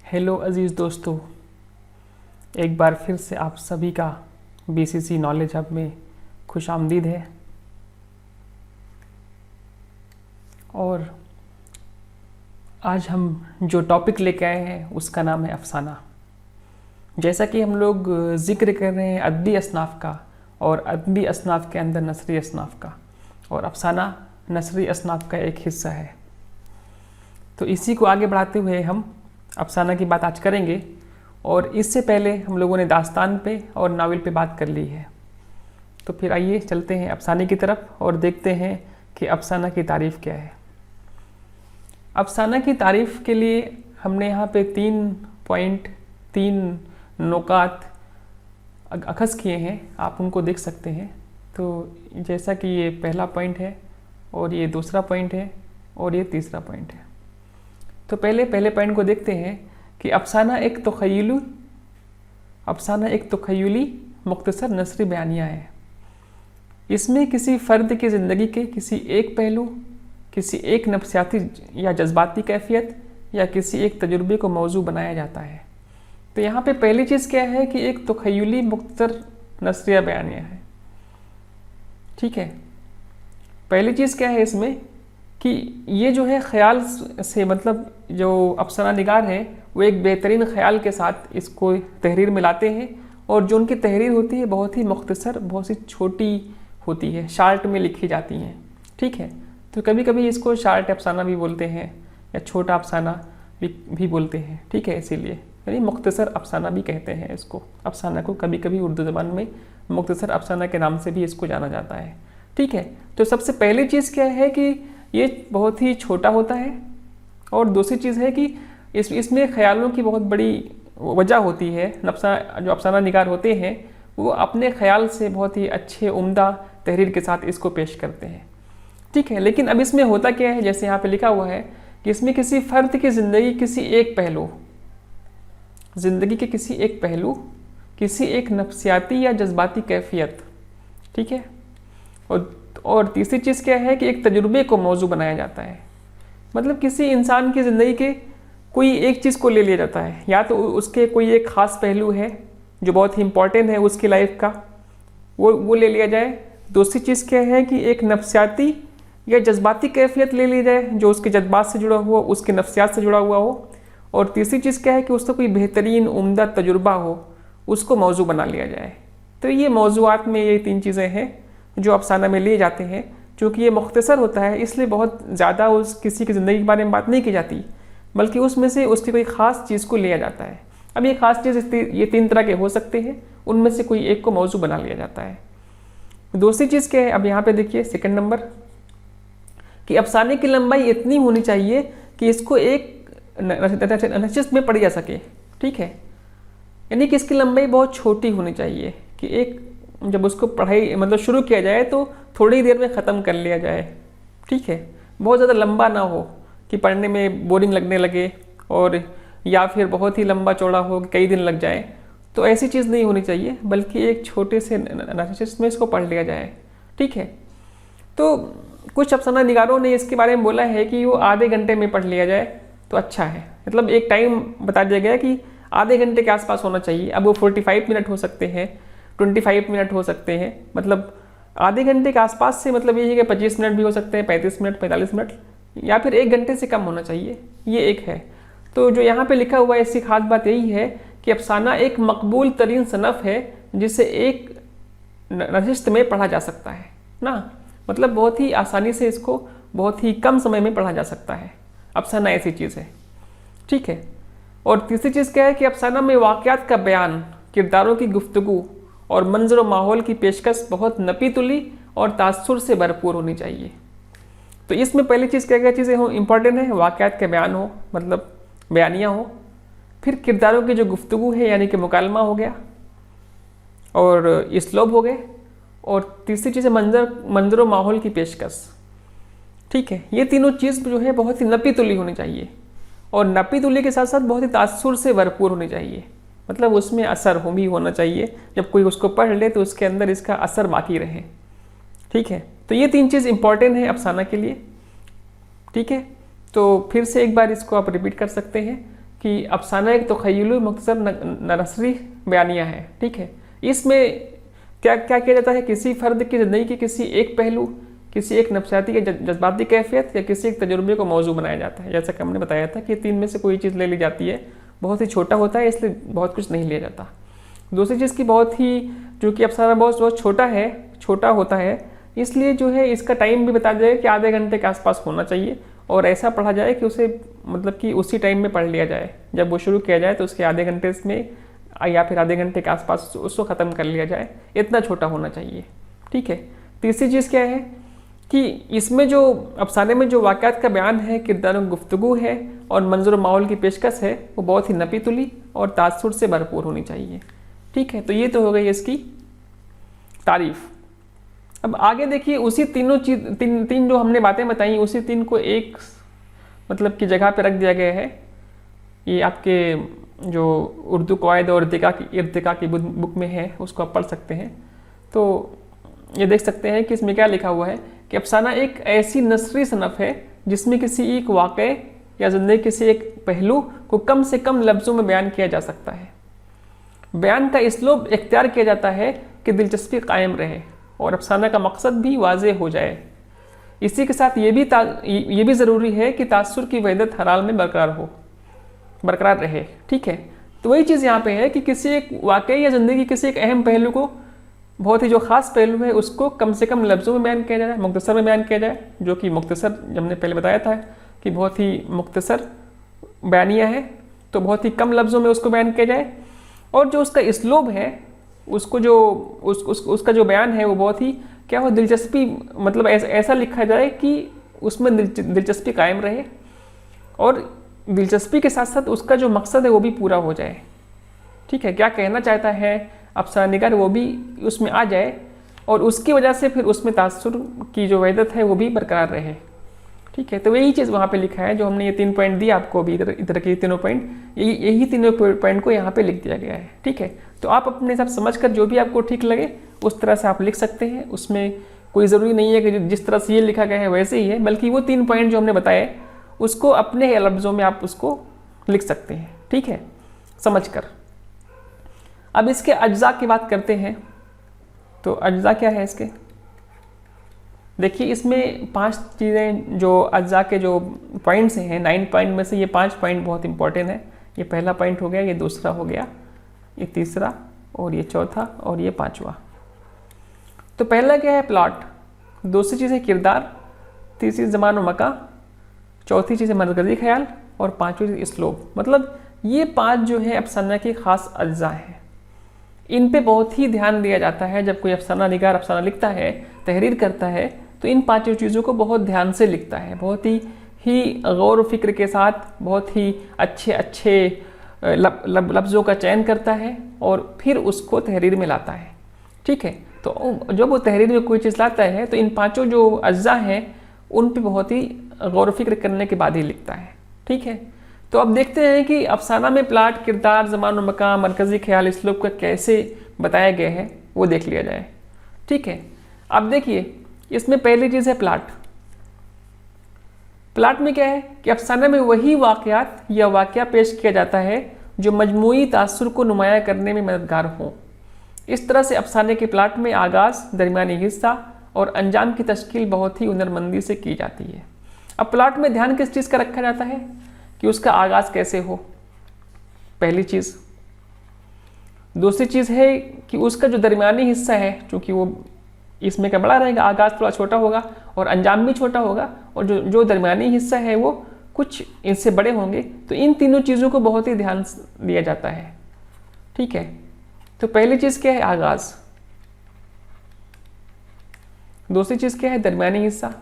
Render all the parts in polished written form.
Hello अज़ीज़ दोस्तों, एक बार फिर से आप सभी का बीसीसी नॉलेज हब में खुशामदीद है। और आज हम जो टॉपिक लेके आए हैं उसका नाम है अफसाना। जैसा कि हम लोग ज़िक्र कर रहे हैं अदबी असनाफ़ का, और अदबी असनाफ़ के अंदर नसरी असनाफ़ का, और अफसाना नसरी असनाफ़ का एक हिस्सा है। तो इसी को आगे बढ़ाते हुए हम अफसाना की बात आज करेंगे। और इससे पहले हम लोगों ने दास्तान पे और नावल पे बात कर ली है। तो फिर आइए चलते हैं अफसाने की तरफ और देखते हैं कि अफसाना की तारीफ़ क्या है। अफसाना की तारीफ़ के लिए हमने यहाँ पे 3 नुकात अखज़ किए हैं, आप उनको देख सकते हैं। तो जैसा कि ये पहला पॉइंट है, और ये दूसरा पॉइंट है, और ये तीसरा पॉइंट है। तो पहले पॉइंट को देखते हैं कि अफसाना एक तख़य्युली मुख्तसर नसरी बयानिया है। इसमें किसी फ़र्द की ज़िंदगी के किसी एक पहलू, किसी एक नफ्सियाती या जज्बाती कैफियत या किसी एक तजुर्बे को मौजू बनाया जाता है। तो यहाँ पे पहली चीज़ क्या है कि एक तख़य्युली मुख्तसर नसरिया बयानिया है। ठीक है, पहली चीज़ क्या है इसमें कि ये जो है ख़याल से, मतलब जो अफसाना निगार है वो एक बेहतरीन ख़याल के साथ इसको तहरीर में लाते हैं। और जो उनकी तहरीर होती है बहुत ही मुख्तसर, बहुत सी छोटी होती है, शार्ट में लिखी जाती हैं। ठीक है, तो कभी कभी इसको शार्ट अफसाना भी बोलते हैं या छोटा अफसाना भी बोलते हैं। ठीक है, इसीलिए यानी मुख्तसर अफसाना भी कहते हैं इसको। अफसाना को कभी कभी उर्दू ज़बान में मुख्तसर अफसाना के नाम से भी इसको जाना जाता है। ठीक है, तो सबसे पहली चीज़ क्या है कि ये बहुत ही छोटा होता है। और दूसरी चीज़ है कि इसमें ख़यालों की बहुत बड़ी वजह होती है। जो अफसाना निगार होते हैं वो अपने ख़याल से बहुत ही अच्छे उम्दा तहरीर के साथ इसको पेश करते हैं। ठीक है, लेकिन अब इसमें होता क्या है, जैसे यहाँ पे लिखा हुआ है कि इसमें किसी फ़र्द की ज़िंदगी किसी एक पहलू, किसी एक नफ्सियाती या जज्बाती कैफियत। ठीक है, और तीसरी चीज़ क्या है कि एक तजुर्बे को मौजू बनाया जाता है। मतलब किसी इंसान की ज़िंदगी के कोई एक चीज़ को ले लिया जाता है, या तो उसके कोई एक ख़ास पहलू है जो बहुत ही इम्पॉर्टेंट है उसकी लाइफ का, वो ले लिया जाए। दूसरी चीज़ क्या है कि एक नफ्सियाती या जज्बाती कैफियत ले ली जाए जो उसके जज्बात से जुड़ा हुआ, उसके नफ्सियात से जुड़ा हुआ हो। और तीसरी चीज़ क्या है कि उसका कोई बेहतरीन उम्दा तजुर्बा हो, उसको मौजू बना लिया जाए। तो ये मौजूआत में ये 3 चीज़ें हैं जो अफसाना में लिए जाते हैं। चूँकि ये मुख्तसर होता है इसलिए बहुत ज़्यादा किसी की ज़िंदगी के बारे में बात नहीं की जाती, बल्कि उसमें से उसकी कोई ख़ास चीज़ को लिया जाता है। अब ये ख़ास चीज़ ये 3 तरह के हो सकते हैं, उनमें से कोई एक को मौजू बना लिया जाता है। दूसरी चीज़ क्या है, अब यहाँ पे देखिए सेकंड नंबर, कि अफसाने की लंबाई इतनी होनी चाहिए कि इसको एक नशिस्त में पढ़ी जा सके। ठीक है, यानी कि इसकी लंबाई बहुत छोटी होनी चाहिए कि एक जब उसको पढ़ाई मतलब शुरू किया जाए तो थोड़ी देर में ख़त्म कर लिया जाए। ठीक है, बहुत ज़्यादा लंबा ना हो कि पढ़ने में बोरिंग लगने लगे, और या फिर बहुत ही लंबा चौड़ा हो कि कई दिन लग जाए। तो ऐसी चीज़ नहीं होनी चाहिए, बल्कि एक छोटे से नशिस्त में इसको पढ़ लिया जाए। ठीक है, तो कुछ अफसाना निगारों ने इसके बारे में बोला है कि वो आधे घंटे में पढ़ लिया जाए तो अच्छा है। मतलब एक टाइम बता दिया गया कि आधे घंटे के आसपास होना चाहिए। अब वो 45 मिनट हो सकते हैं, 25 मिनट हो सकते हैं, मतलब आधे घंटे के आसपास से मतलब ये है कि 25 मिनट भी हो सकते हैं, 35 मिनट, 45 मिनट, या फिर 1 घंटे से कम होना चाहिए। ये एक है। तो जो यहाँ पे लिखा हुआ है इसकी खास बात यही है कि अफसाना एक मकबूल तरीन सनफ़ है जिसे एक नशिस्त में पढ़ा जा सकता है ना। मतलब बहुत ही आसानी से इसको बहुत ही कम समय में पढ़ा जा सकता है। अफसाना ऐसी चीज़ है। ठीक है, और तीसरी चीज़ क्या है कि अफसाना में वाक़यात का बयान, किरदारों की गुफ्तगू और मंजर व माहौल की पेशकश बहुत नपी तुली और तासुर से भरपूर होनी चाहिए। तो इसमें पहली चीज़ क्या क्या चीज़ें हो इंपॉर्टेंट है, वाक़यात के बयान हो, मतलब बयानिया हो, फिर किरदारों की जो गुफ्तगू है यानी कि मुकालमा हो गया, और इसलोब हो गए, और तीसरी चीज़ है मंजर व माहौल की पेशकश। ठीक है, ये तीनों चीज़ जो है बहुत ही नपी तुली होनी चाहिए, और नपी तुली के साथ साथ बहुत ही तासुर से भरपूर होनी चाहिए। मतलब उसमें असर भी होना चाहिए, जब कोई उसको पढ़ ले तो उसके अंदर इसका असर बाकी रहे। ठीक है, तो ये 3 चीज़ इंपॉर्टेंट है अफसाना के लिए। ठीक है, तो फिर से एक बार इसको आप रिपीट कर सकते हैं कि अफसाना एक तख़य्युली मुख्तसर नसरी बयानिया है। ठीक है, इसमें क्या क्या किया जाता है, किसी फ़र्द की ज़िंदगी के किसी एक पहलू, किसी एक नफ्सियाती या जज्बाती कैफियत या किसी एक तजुर्बे को मौजू बनाया जाता है। जैसा कि हमने बताया था कि तीन में से कोई चीज़ ले ली जाती है, बहुत ही छोटा होता है इसलिए बहुत कुछ नहीं लिया जाता। दूसरी चीज़ की बहुत ही, जो कि अफसाना बहुत छोटा होता है, इसलिए जो है इसका टाइम भी बता जाए कि आधे घंटे के आसपास होना चाहिए, और ऐसा पढ़ा जाए कि उसे मतलब कि उसी टाइम में पढ़ लिया जाए। जब वो शुरू किया जाए तो उसके आधे घंटे में या फिर आधे घंटे के आसपास उसको ख़त्म कर लिया जाए, इतना छोटा होना चाहिए। ठीक है, तीसरी चीज़ क्या है कि इसमें जो अफसाने में जो वाक़यात का बयान है, किरदारों की गुफ्तगू है और मंजर माहौल की पेशकश है, वो बहुत ही नपी तुली और तासुर से भरपूर होनी चाहिए। ठीक है, तो ये तो हो गई इसकी तारीफ़। अब आगे देखिए, उसी तीनों चीज़ तीन जो हमने बातें बताई, उसी तीन को एक मतलब की जगह पे रख दिया गया है। ये आपके जो उर्दू क़वायद और इर्तिका की बुक में है, उसको आप पढ़ सकते हैं। तो ये देख सकते हैं कि इसमें क्या लिखा हुआ है कि अफसाना एक ऐसी नसरी सनफ़ है जिसमें किसी एक वाक़े या ज़िंदगी किसी एक पहलू को कम से कम लफ्ज़ों में बयान किया जा सकता है। बयान का इसलूब इख्तियार किया जाता है कि दिलचस्पी कायम रहे और अफसाना का मकसद भी वाज़ेह हो जाए। इसी के साथ ये भी ज़रूरी है कि तासुर की वहदत हर हाल में बरकरार रहे। ठीक है, तो वही चीज़ यहाँ पे है कि किसी एक वाक़ई या ज़िंदगी किसी एक अहम पहलू को, बहुत ही जो ख़ास पहलू है, उसको कम से कम लफ्ज़ों में बयान किया जाए, मुख्तसर में बयान किया जाए, जो कि मुख्तसर हमने पहले बताया था कि बहुत ही मुख्तसर बयानिया है, तो बहुत ही कम लफ्ज़ों में उसको बयान किया जाए। और जो उसका इसलूब है, उसको जो उसका जो बयान है वो बहुत ही क्या हो, दिलचस्पी, मतलब ऐसा लिखा जाए कि उसमें दिलचस्पी कायम रहे और दिलचस्पी के साथ साथ उसका जो मकसद है वो भी पूरा हो जाए। ठीक है, क्या कहना चाहता है अफसाना निगार वो भी उसमें आ जाए और उसकी वजह से फिर उसमें तासुर की जो वहदत है वो भी बरकरार रहे। ठीक है, तो यही चीज़ वहाँ पे लिखा है, जो हमने ये 3 पॉइंट दिए आपको अभी, इधर के तीनों पॉइंट, यही तीनों पॉइंट को यहाँ पे लिख दिया गया है। ठीक है, तो आप अपने हिसाब समझकर जो भी आपको ठीक लगे उस तरह से आप लिख सकते हैं। उसमें कोई ज़रूरी नहीं है कि जिस तरह से ये लिखा गया है वैसे ही है, बल्कि वो 3 पॉइंट जो हमने बताए उसको अपने लफ्ज़ों में आप उसको लिख सकते हैं। ठीक है, समझकर। अब इसके अज्जा की बात करते हैं। तो अज्जा क्या है इसके, देखिए इसमें 5 चीज़ें, जो अज्जा के जो पॉइंट्स हैं 9 पॉइंट में से ये 5 पॉइंट बहुत इंपॉर्टेंट है। ये पहला पॉइंट हो गया, ये दूसरा हो गया, ये तीसरा, और ये चौथा, और ये 5वां। तो पहला क्या है, प्लॉट। दूसरी चीज़ है किरदार, तीसरी ज़मान व मका, चौथी चीज़ है मरकज़ी ख्याल, और 5वीं चीज़ इसलूब। मतलब ये 5 जो है अफसाना की ख़ास अज्जा है। इन पे बहुत ही ध्यान दिया जाता है। जब कोई अफसाना निगार अफसाना लिखता है, तहरीर करता है, तो इन 5 चीज़ों को बहुत ध्यान से लिखता है, बहुत ही गौर फिक्र के साथ, बहुत ही अच्छे लफ्ज़ों का चयन करता है और फिर उसको तहरीर में लाता है। ठीक है, तो जब वो तहरीर में कोई चीज़ लाता है तो इन 5 जो अज्जा हैं उन पे बहुत ही गौर फिक्र करने के बाद ही लिखता है। ठीक है, तो अब देखते हैं कि अफसाना में प्लाट, किरदार, ज़मान व मकाम, मरकज़ी ख्याल, इसलूब का कैसे बताया गया है वो देख लिया जाए। ठीक है, अब देखिए इसमें पहली चीज़ है प्लाट। प्लाट में क्या है कि अफसाना में वही वाक़यात या वाक़या पेश किया जाता है जो मजमूई तासुर को नुमाया करने में मददगार हो। इस तरह से अफसाने के प्लाट में आगाज़, दरमियानी हिस्सा और अंजाम की तश्कील बहुत ही हुनरमंदी से की जाती है। अब प्लाट में ध्यान किस चीज़ का रखा जाता है कि उसका आगाज़ कैसे हो, पहली चीज़। दूसरी चीज़ है कि उसका जो दरमियानी हिस्सा है, चूँकि वो इसमें क्या बड़ा रहेगा, आगाज़ थोड़ा छोटा होगा और अंजाम भी छोटा होगा, और जो दरमियानी हिस्सा है वो कुछ इनसे बड़े होंगे। तो इन तीनों चीज़ों को बहुत ही ध्यान दिया जाता है। ठीक है, तो पहली चीज़ क्या है, आगाज़। दूसरी चीज़ क्या है, दरमियानी हिस्सा।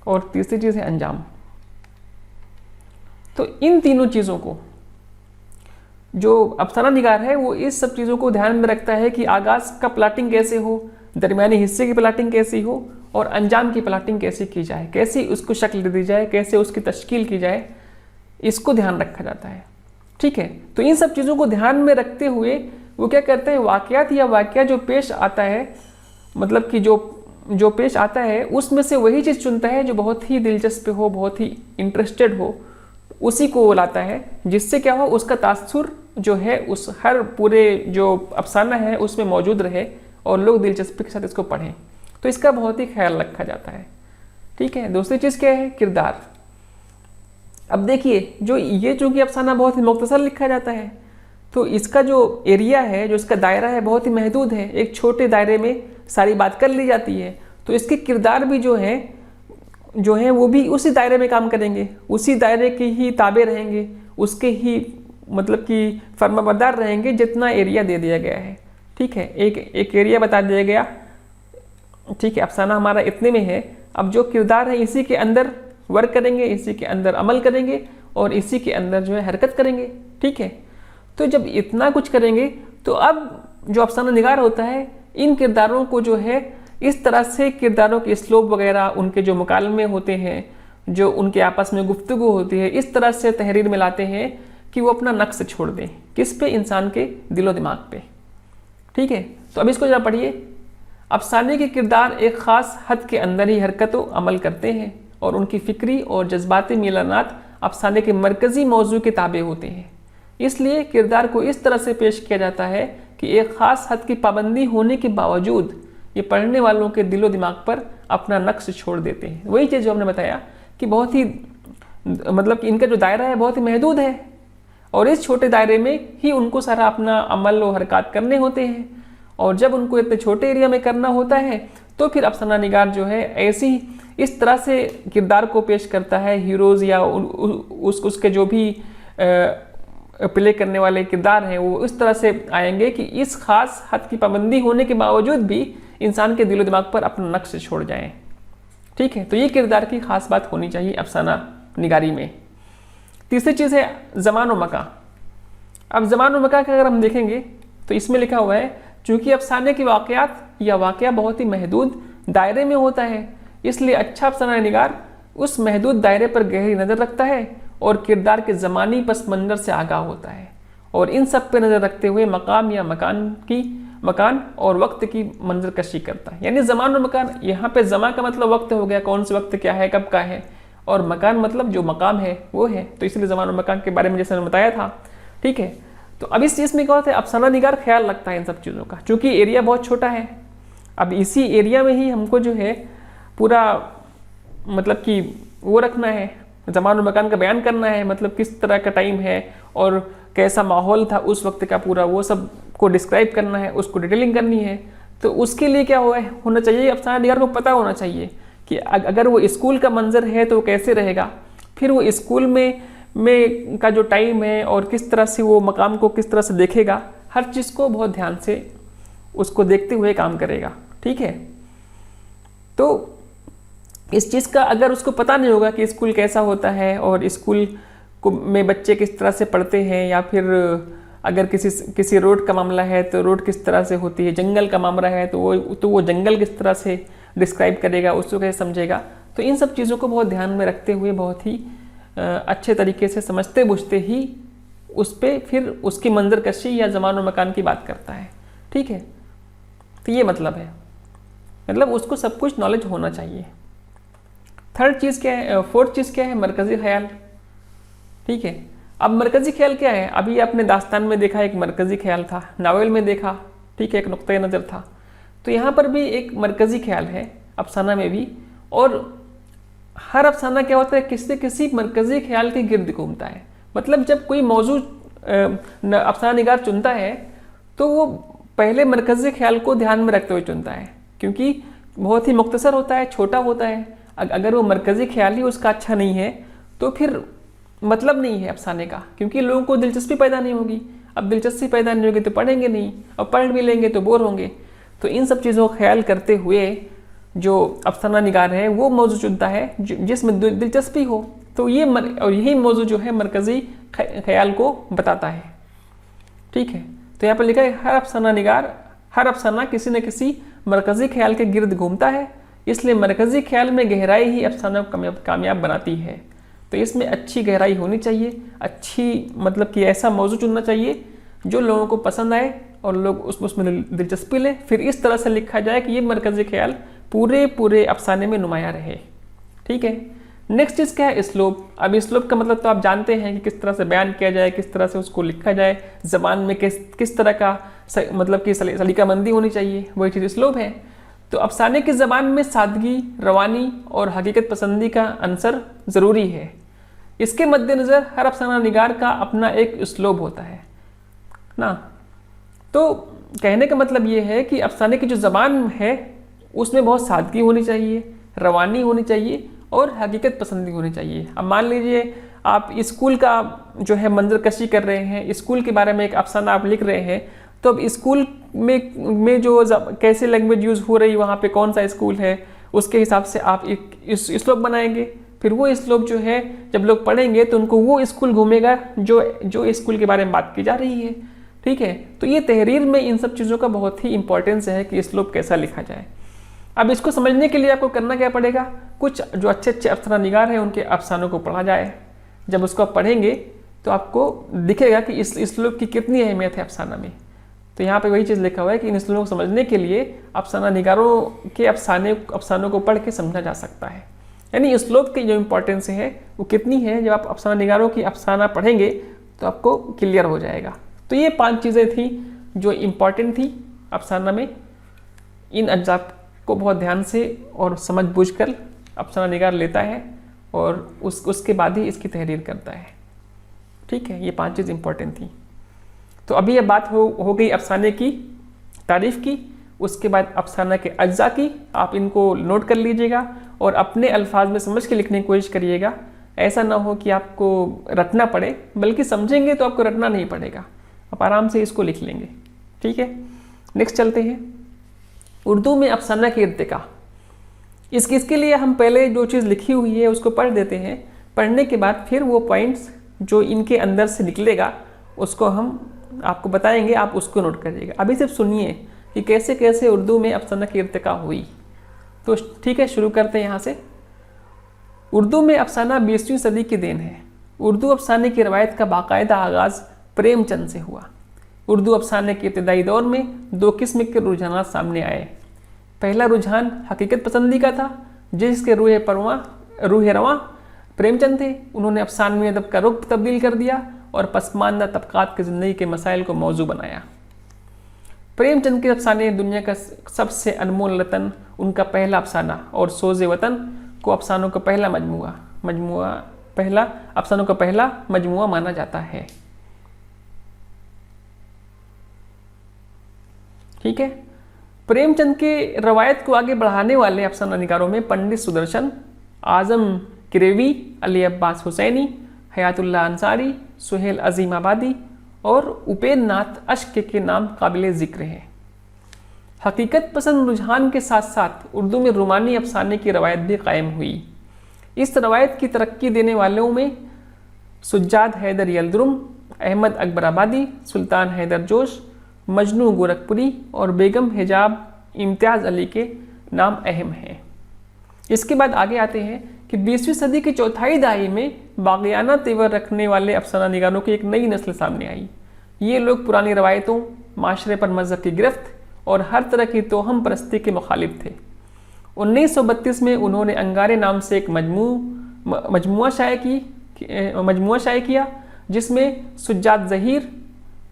और तीसरी चीज़ है अंजाम। तो इन तीनों चीज़ों को जो अफसाना निगार है वो इस सब चीज़ों को ध्यान में रखता है कि आगाज़ का प्लाटिंग कैसे हो, दरमियानी हिस्से की प्लाटिंग कैसी हो और अंजाम की प्लाटिंग कैसे की जाए, कैसी उसको शक्ल दी जाए, कैसे उसकी तश्कील की जाए, इसको ध्यान रखा जाता है। ठीक है, तो इन सब चीज़ों को ध्यान में रखते हुए वो क्या करते हैं, वाक़यात या वाक़या जो पेश आता है, मतलब कि जो जो पेश आता है उसमें से वही चीज़ चुनता है जो बहुत ही दिलचस्प हो, बहुत ही इंटरेस्टेड हो, उसी को वो लाता है, जिससे क्या हो उसका तासुर जो है उस हर पूरे जो अफसाना है उसमें मौजूद रहे और लोग दिलचस्पी के साथ इसको पढ़ें। तो इसका बहुत ही ख्याल रखा जाता है। ठीक है। दूसरी चीज़ क्या है? किरदार। अब देखिए जो ये चूँकि अफसाना बहुत ही मुख्तसर लिखा जाता है तो इसका जो एरिया है, जो इसका दायरा है बहुत ही महदूद है। एक छोटे दायरे में सारी बात कर ली जाती है, तो इसके किरदार भी जो हैं वो भी उसी दायरे में काम करेंगे, उसी दायरे के ही ताबे रहेंगे, उसके ही मतलब कि फर्माबरदार रहेंगे जितना एरिया दे दिया गया है। ठीक है। एक एरिया बता दिया गया। ठीक है। अफसाना हमारा इतने में है। अब जो किरदार है इसी के अंदर वर्क करेंगे, इसी के अंदर अमल करेंगे और इसी के अंदर जो है हरकत करेंगे। ठीक है। तो जब इतना कुछ करेंगे तो अब जो अफसाना निगार होता है इन किरदारों को जो है इस तरह से किरदारों के स्लोप वगैरह, उनके जो मुकालमे होते हैं, जो उनके आपस में गुफ्तगू होती है, इस तरह से तहरीर में लाते हैं कि वो अपना नक्श छोड़ दें। किस पे? इंसान के दिलो दिमाग पे। ठीक है। तो अब इसको जरा पढ़िए। अफसाने के किरदार एक ख़ास हद के अंदर ही हरकत व अमल करते हैं और उनकी फ़िक्री और जज्बाती मिलानात अफसाने के मरकज़ी मौजू के ताबे होते हैं। इसलिए किरदार को इस तरह से पेश किया जाता है कि एक ख़ास हद की पाबंदी होने के बावजूद ये पढ़ने वालों के दिलो दिमाग पर अपना नक्श छोड़ देते हैं। वही चीज़ जो हमने बताया कि बहुत ही मतलब कि इनका जो दायरा है बहुत ही महदूद है और इस छोटे दायरे में ही उनको सारा अपना अमल और हरकत करने होते हैं। और जब उनको इतने छोटे एरिया में करना होता है तो फिर अफसाना निगार जो है ऐसी इस तरह से किरदार को पेश करता है, हीरोज़ या उसके जो भी प्ले करने वाले किरदार हैं वो इस तरह से आएंगे कि इस खास हद की पाबंदी होने के बावजूद भी इंसान के दिलो दिमाग पर अपना नक्श छोड़ जाएं। ठीक है। तो ये किरदार की खास बात होनी चाहिए अफसाना निगारी में। तीसरी चीज़ है ज़मान व मकान। अब ज़मान व मकान का अगर हम देखेंगे तो इसमें लिखा हुआ है चूँकि अफसाने के वाक़यात या वाक़या बहुत ही महदूद दायरे में होता है, इसलिए अच्छा अफसाना निगार उस महदूद दायरे पर गहरी नज़र रखता है और किरदार के ज़मानी पस मंज़र से आगाह होता है और इन सब पे नज़र रखते हुए मकाम या मकान और वक्त की मंजर कशी करता है। यानी ज़मान और मकान, यहाँ पे ज़मा का मतलब वक्त हो गया, कौन से वक्त क्या है, कब का है, और मकान मतलब जो मकाम है वो है। तो इसलिए ज़मान और मकान के बारे में जैसे मैंने बताया था। ठीक है। तो अब इस चीज़ में क्या होता है, अफसाना निगार ख्याल रखता है इन सब चीज़ों का, चूँकि एरिया बहुत छोटा है। अब इसी एरिया में ही हमको जो है पूरा मतलब कि वो रखना है, ज़मान और मकान का बयान करना है, मतलब किस तरह का टाइम है और कैसा माहौल था उस वक्त का, पूरा वो सब को डिस्क्राइब करना है, उसको डिटेलिंग करनी है। तो उसके लिए क्या होना चाहिए, अफसाना निगार को पता होना चाहिए कि अगर वो स्कूल का मंजर है तो वो कैसे रहेगा, फिर वो स्कूल में का जो टाइम है और किस तरह से वो मकाम को किस तरह से देखेगा, हर चीज़ को बहुत ध्यान से उसको देखते हुए काम करेगा। ठीक है। तो इस चीज़ का अगर उसको पता नहीं होगा कि स्कूल कैसा होता है और स्कूल में बच्चे किस तरह से पढ़ते हैं, या फिर अगर किसी रोड का मामला है तो रोड किस तरह से होती है, जंगल का मामला है तो वो जंगल किस तरह से डिस्क्राइब करेगा, उसको कैसे समझेगा। तो इन सब चीज़ों को बहुत ध्यान में रखते हुए बहुत ही अच्छे तरीके से समझते बुझते ही उस पर फिर उसकी मंजर कशी या ज़मान और मकान की बात करता है। ठीक है। तो ये मतलब है, मतलब उसको सब कुछ नॉलेज होना चाहिए। थर्ड चीज़ क्या है, फोर्थ चीज़ क्या है, मरकज़ी ख्याल। ठीक है। अब मरकज़ी ख्याल क्या है, अभी आपने दास्तान में देखा एक मरकज़ी ख्याल था, नावल में देखा, ठीक है, एक नुक्ता नज़र था। तो यहाँ पर भी एक मरकज़ी ख्याल है अफसाना में भी, और हर अफसाना क्या होता है किसी मरकज़ी ख्याल के गिर्द घूमता है। मतलब जब कोई मौजू अफसाना निगार चुनता है तो वो पहले मरकज़ी ख्याल को ध्यान में रखते हुए चुनता है, क्योंकि बहुत ही मुख्तसर होता है, छोटा होता है। अगर वो मरकज़ी ख्याल ही उसका अच्छा नहीं है तो फिर मतलब नहीं है अफसाने का, क्योंकि लोगों को दिलचस्पी पैदा नहीं होगी। अब दिलचस्पी पैदा नहीं होगी तो पढ़ेंगे नहीं, और पढ़ भी लेंगे तो बोर होंगे। तो इन सब चीज़ों का ख्याल करते हुए जो अफसाना निगार है वो मौजू चुनता है जिसमें दिलचस्पी हो। तो और यही मौजू जो है मरकज़ी ख्याल को बताता है। ठीक है। तो यहाँ पर लिखा है हर अफसाना किसी न किसी मरकज़ी ख्याल के गिर्द घूमता है, इसलिए मरकज़ी ख्याल में गहराई ही अफसाना को कामयाब बनाती है। तो इसमें अच्छी गहराई होनी चाहिए, अच्छी मतलब कि ऐसा मौजू चुनना चाहिए जो लोगों को पसंद आए और लोग उसमें दिलचस्पी लें। फिर इस तरह से लिखा जाए कि ये मरकज़ी ख्याल पूरे अफसाने में नुमाया रहे। ठीक है। नेक्स्ट चीज़ क्या है? स्लोप। अब स्लोप का मतलब तो आप जानते हैं कि किस तरह से बयान किया जाए, किस तरह से उसको लिखा जाए, ज़बान में किस तरह का मतलब कि सलीकामंदी होनी चाहिए, वही चीज़ स्लोप है। तो अफसाने की ज़बान में सादगी, रवानी और हकीकत पसंदी का अंसर ज़रूरी है। इसके मद्देनज़र हर अफसाना निगार का अपना एक स्लोप होता है ना। तो कहने का मतलब ये है कि अफसाने की जो ज़बान है उसमें बहुत सादगी होनी चाहिए, रवानी होनी चाहिए और हकीकत पसंदी होनी चाहिए। अब मान लीजिए आप स्कूल का जो है मंजरकशी कर रहे हैं, स्कूल के बारे में एक अफसाना आप लिख रहे हैं, तो अब स्कूल में जो कैसे लैंग्वेज यूज़ हो रही है, वहाँ पे कौन सा स्कूल है, उसके हिसाब से आप एक स्लोप बनाएंगे। फिर वो स्लोप जो है जब लोग पढ़ेंगे तो उनको वो स्कूल घूमेगा जो स्कूल के बारे में बात की जा रही है। ठीक है। तो ये तहरीर में इन सब चीज़ों का बहुत ही इंपॉर्टेंस है कि स्लोप कैसा लिखा जाए। अब इसको समझने के लिए आपको करना क्या पड़ेगा? कुछ जो अच्छे अफसाना निगार हैं उनके अफसानों को पढ़ा जाए। जब उसको आप पढ़ेंगे तो आपको दिखेगा कि इस स्लोप की कितनी अहमियत है अफसाना में। तो यहाँ पे वही चीज़ लिखा हुआ है कि इन स्लोपों को समझने के लिए अफसाना निगारों के अफसानों को पढ़ के समझा जा सकता है। यानी स्लोप की जो इम्पोर्टेंस है वो कितनी है, जब आप अफसाना निगारों की अफसाना पढ़ेंगे तो आपको क्लियर हो जाएगा। तो ये 5 चीज़ें थी जो इम्पॉर्टेंट थी अफसाना में। इन अज्जा को बहुत ध्यान से और समझ बूझ कर अफसाना निगार लेता है और उसके बाद ही इसकी तहरीर करता है। ठीक है। ये 5 चीज़ इम्पॉर्टेंट थी। तो अभी ये बात हो गई अफसाने की तारीफ़ की। उसके बाद अफसाना के अज्जा की। आप इनको नोट कर लीजिएगा और अपने अल्फाज में समझ के लिखने की कोशिश करिएगा। ऐसा ना हो कि आपको रटना पड़े, बल्कि समझेंगे तो आपको रटना नहीं पड़ेगा, आप आराम से इसको लिख लेंगे। ठीक है। नेक्स्ट चलते हैं। उर्दू में अफसाना की इर्तिका। इसके लिए हम पहले जो चीज़ लिखी हुई है उसको पढ़ देते हैं। पढ़ने के बाद फिर वो पॉइंट्स जो इनके अंदर से निकलेगा उसको हम आपको बताएंगे, आप उसको नोट करिएगा। अभी सिर्फ सुनिए कि कैसे कैसे उर्दू में अफसाना की इर्तिका हुई। तो ठीक है, शुरू करते हैं यहाँ से। उर्दू में अफसाना 20वीं सदी की देन है। उर्दू अफसाने की रवायत का बाकायदा आगाज़ प्रेमचंद से हुआ। उर्दू अफसाने के इब्तदाई दौर में 2 किस्म के रुझानात सामने आए। पहला रुझान हकीकत पसंदी का था, जिसके रूह रवां प्रेमचंद थे। उन्होंने अफसानवी अदब का रुख तब्दील कर दिया और पसमानदा तबकात की ज़िंदगी के मसाइल को मौजू बनाया। प्रेमचंद के अफसाने दुनिया का सबसे अनमोल रतन, उनका पहला अफसाना और सोज़े वतन को अफसानों का पहला मजमुआ माना जाता है। ठीक है। प्रेमचंद के रवायत को आगे बढ़ाने वाले अफसाना निगारों में पंडित सुदर्शन, आज़म किरेवी, अली अब्बास हुसैनी, हयातुल्लाह अंसारी, सुहेल अजीम आबादी और उपेंद्र नाथ अश्क के नाम काबिल ज़िक्र हैं। हकीकत पसंद रुझान के साथ साथ उर्दू में रुमानी अफसाने की रवायत भी कायम हुई। इस रवायत की तरक्की देने वालों में सुज्जाद हैदर यल्दुर्म, अहमद अकबर आबादी, सुल्तान हैदर जोश, मजनू गोरखपुरी और बेगम हिजाब इम्तियाज़ अली के नाम अहम हैं। इसके बाद आगे आते हैं कि 20वीं सदी की चौथाई दहाई में बागियाना तेवर रखने वाले अफसाना निगारों की एक नई नस्ल सामने आई। ये लोग पुरानी रवायतों, माशरे पर मज़हब की गिरफ्त और हर तरह की तोहम परस्ती के मुखालिफ थे। 1932 में उन्होंने अंगारे नाम से एक मजमुआ शाये किया, जिसमें सुज्जाद ज़हीर,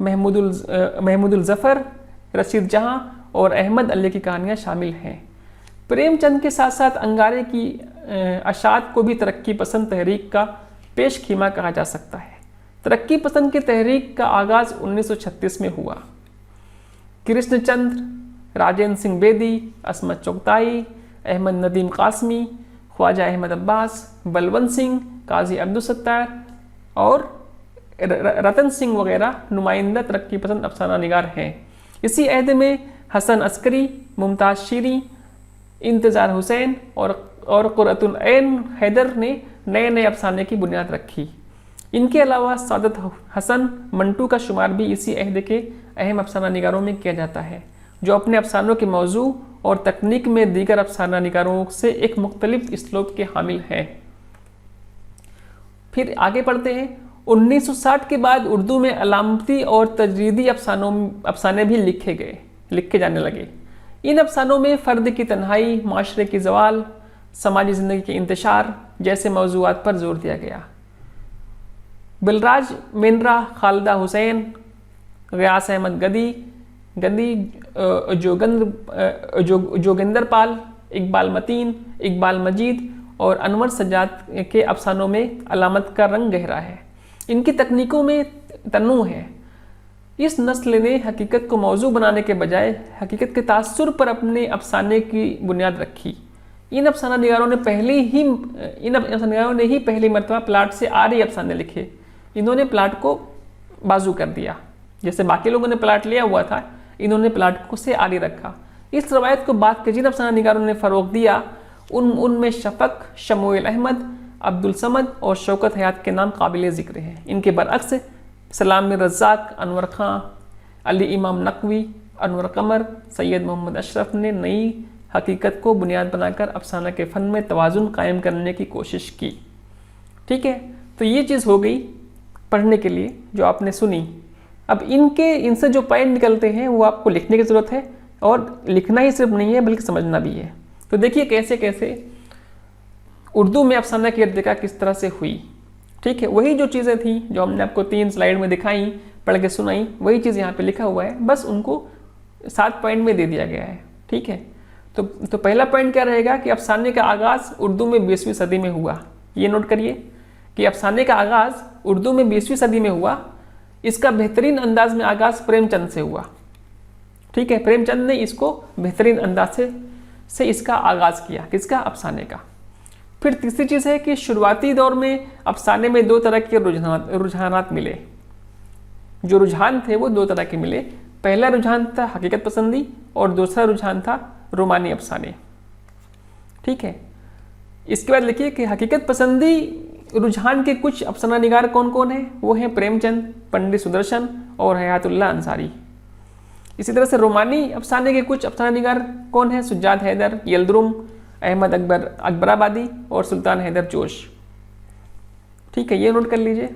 महमूदुल ज़फ़र, रशीद जहां और अहमद अली की कहानियाँ शामिल हैं। प्रेमचंद के साथ साथ अंगारे की अशात को भी तरक्की पसंद तहरीक का पेश खीमा कहा जा सकता है। तरक्की पसंद की तहरीक का आगाज़ 1936 में हुआ। कृष्णचंद्र, राजेंद्र सिंह बेदी, असमत चुगताई, अहमद नदीम कासमी, ख्वाजा अहमद अब्बास, बलवंत सिंह, काजी अब्दुल सत्तार और रतन सिंह वगैरह नुमाइंदा तरक्की पसंद अफसाना निगार हैं। इसी अहद में हसन अस्करी, मुमताज़ शीरी, इंतज़ार हुसैन और क़ुर्रतुल ऐन हैदर ने नए नए अफसाने की बुनियाद रखी। इनके अलावा सादत हसन मंटू का शुमार भी इसी अहद के अहम अफसाना निगारों में किया जाता है, जो अपने अफसानों के मौजू और तकनीक में दीगर अफसाना निगारों से एक मुख्तलिफ स्लोप के हामिल हैं। फिर आगे पढ़ते हैं। 1960 के बाद उर्दू में अलामती और तजरीदी अफसाने भी लिखे जाने लगे। इन अफसानों में फ़र्द की तन्हाई, माशरे की ज़वाल, समाजी ज़िंदगी के इंतशार जैसे मौज़ूआत पर जोर दिया गया। बिलराज मेनरा, खालिदा हुसैन, ग़ियास अहमद गंदी, जोगिंदर पाल, इकबाल मतीन, इकबाल मजीद और अनवर सज्जाद के अफसानों में अलामत का रंग गहरा है। इनकी तकनीकों में तन्नू है। इस नस्ल ने हकीकत को मौजू बनाने के बजाय हकीकत के तासुर पर अपने अफसाने की बुनियाद रखी। इन अफसाना निगारों ने ही पहली मरतबा प्लाट से आरी अफसाने लिखे। इन्होंने प्लाट को बाजू कर दिया। जैसे बाकी लोगों ने प्लाट लिया हुआ था, इन्होंने प्लाट को से आरी रखा। इस रवायत को बाद के जिन अफसाना निगारों ने फ़रोग़ दिया उनमें शफ़क़, शमूएल अहमद, अब्दुल समद और शौकत हयात के नाम काबिल ज़िक्र हैं। इनके बरअक्स सलाम मिर रज़्ज़ाक़, अनवर खां, अली इमाम नक़वी, अनवर कमर, सैयद मोहम्मद अशरफ ने नई हकीकत को बुनियाद बनाकर अफसाना के फ़न में तवाज़ुन कायम करने की कोशिश की। ठीक है, तो ये चीज़ हो गई पढ़ने के लिए जो आपने सुनी। अब इनसे जो पॉइंट निकलते हैं वो आपको लिखने की ज़रूरत है, और लिखना ही सिर्फ नहीं है बल्कि समझना भी है। तो देखिए कैसे कैसे उर्दू में अफसाना की इर्तिका किस तरह से हुई। ठीक है, वही जो चीज़ें थी जो हमने आपको 3 स्लाइड में दिखाई, पढ़ के सुनाई, वही चीज़ यहाँ पे लिखा हुआ है, बस उनको 7 पॉइंट में दे दिया गया है। ठीक है, तो पहला पॉइंट क्या रहेगा कि अफसाने का आगाज़ उर्दू में 20वीं सदी में हुआ। ये नोट करिए कि अफसाने का आगाज़ उर्दू में 20वीं सदी में हुआ। इसका बेहतरीन अंदाज में आगाज़ प्रेमचंद से हुआ। ठीक है, प्रेमचंद ने इसको बेहतरीन अंदाज से इसका आगाज़ किया, किसका? अफसाने का। फिर तीसरी चीज़ है कि शुरुआती दौर में अफसाने में 2 तरह के रुझानात मिले। जो रुझान थे वो 2 तरह के मिले। पहला रुझान था हकीकत पसंदी और दूसरा रुझान था रोमानी अफसाने। ठीक है, इसके बाद लिखिए कि हकीकत पसंदी रुझान के कुछ अफसाना निगार कौन कौन है? वो हैं प्रेमचंद, पंडित सुदर्शन और हयातुल्लाह अंसारी। इसी तरह से रोमानी अफसाने के कुछ अफसाना निगार कौन है? सुज्जाद हैदर, यल्दरुम, अहमद अकबराबादी और सुल्तान हैदर जोश। ठीक है, ये नोट कर लीजिए।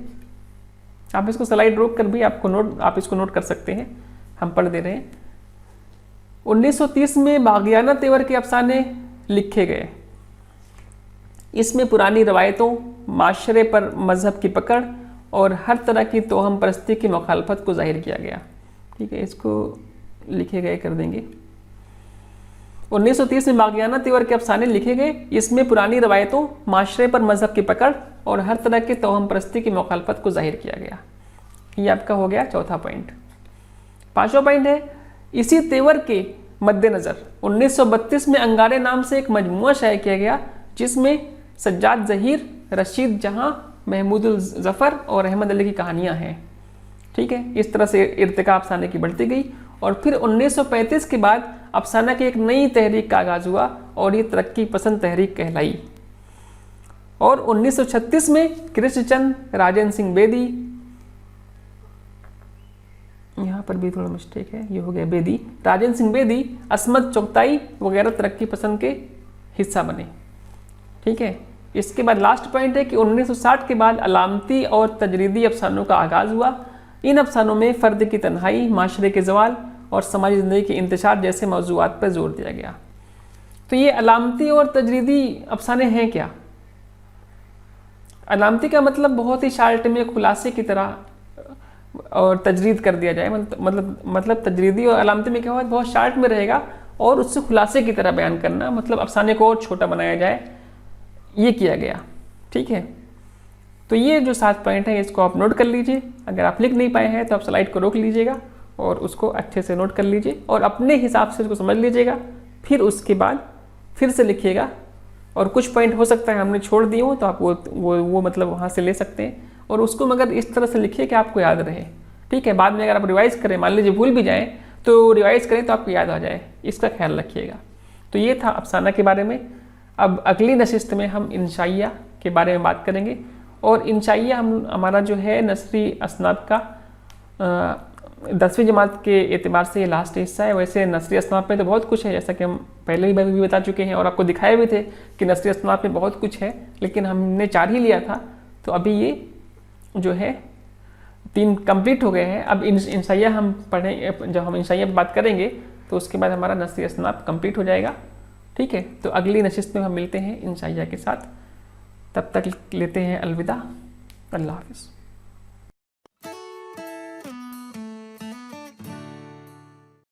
आप इसको स्लाइड रोक कर भी आप इसको नोट कर सकते हैं, हम पढ़ दे रहे हैं। 1930 में बागियाना तेवर के अफसाने लिखे गए। इसमें पुरानी रवायतों, माशरे पर मजहब की पकड़ और हर तरह की तोहम परस्ती की मुखालफत को जाहिर किया गया। ठीक है, इसको लिखे गए कर देंगे। 1930 में बागियाना तेवर के अफसाने लिखे गए। इसमें पुरानी रवायतों, माशरे पर मजहब की पकड़ और हर तरह की तोहम परस्ती की मुखालफत को जाहिर किया गया। ये आपका हो गया चौथा पॉइंट। 5वां पॉइंट है, इसी तेवर के मद्देनज़र 1932 में अंगारे नाम से एक मजमुआ शाये किया गया, जिसमें सज्जाद ज़हीर, रशीद जहां, महमूदुल ज़फ़र और अहमद अली की कहानियाँ हैं। ठीक है, इस तरह से इर्तिका अफसाने की बढ़ती गई और फिर 1935 के बाद अफसाना की एक नई तहरीक का आगाज़ हुआ और ये तरक्की पसंद तहरीक कहलाई। और 1936 में कृष्णचंद, राजेंद्र सिंह बेदी, यहाँ पर भी थोड़ा मिस्टेक है, ये हो गया बेदी, राजेंद्र सिंह बेदी, असमत चुगताई वगैरह तरक्की पसंद के हिस्सा बने। ठीक है, इसके बाद लास्ट पॉइंट है कि 1960 के बाद अलामती और तजरीदी अफसानों का आगाज़ हुआ। इन अफसानों में फ़र्द की तन्हाई, माशरे के ज़वाल और समाजी ज़िंदगी के इंतशार जैसे मौज़ूआत पर जोर दिया गया। तो ये अलामती और तजरीदी अफसाने हैं क्या? अलामती का मतलब बहुत ही शार्ट में खुलासे की तरह और तजरीद कर दिया जाए। मतलब तजरीदी और अलामती में क्या होगा, बहुत शार्ट में रहेगा और उससे खुलासे की तरह बयान करना, मतलब अफसाने को और छोटा बनाया जाए, ये किया गया। ठीक है, तो ये जो 7 पॉइंट है इसको आप नोट कर लीजिए। अगर आप लिख नहीं पाए हैं तो आप स्लाइड को रोक लीजिएगा और उसको अच्छे से नोट कर लीजिए और अपने हिसाब से उसको समझ लीजिएगा। फिर उसके बाद फिर से लिखिएगा और कुछ पॉइंट हो सकता है हमने छोड़ दिए हो तो आप वो मतलब वहाँ से ले सकते हैं और उसको मगर इस तरह से लिखिए कि आपको याद रहे। ठीक है, बाद में अगर आप रिवाइज़ करें, मान लीजिए भूल भी जाएँ तो रिवाइज़ करें तो आपको याद आ जाए, इसका ख्याल रखिएगा। तो ये था अफसाना के बारे में। अब अगली नशिस्त में हम इंशाइया के बारे में बात करेंगे और इंशाइया हमारा जो है नसरी असनाद का 10वीं जमात के एतबार से ये लास्ट हिस्सा है। वैसे नसरी असनाद में तो बहुत कुछ है, जैसा कि हम पहले भी बता चुके हैं और आपको दिखाए भी थे कि नसरी असनाद में बहुत कुछ है, लेकिन हमने 4 ही लिया था। तो अभी ये जो है 3 कंप्लीट हो गए हैं। अब इंशाइया हम पढ़ें, जब हम इंशाइया पर बात करेंगे तो उसके बाद हमारा नस्ल स्नाप कंप्लीट हो जाएगा। ठीक है, तो अगली नशिस्त में हम मिलते हैं इंशाअल्लाह के साथ। तब तक लेते हैं अलविदा, अल्लाह हाफिज़।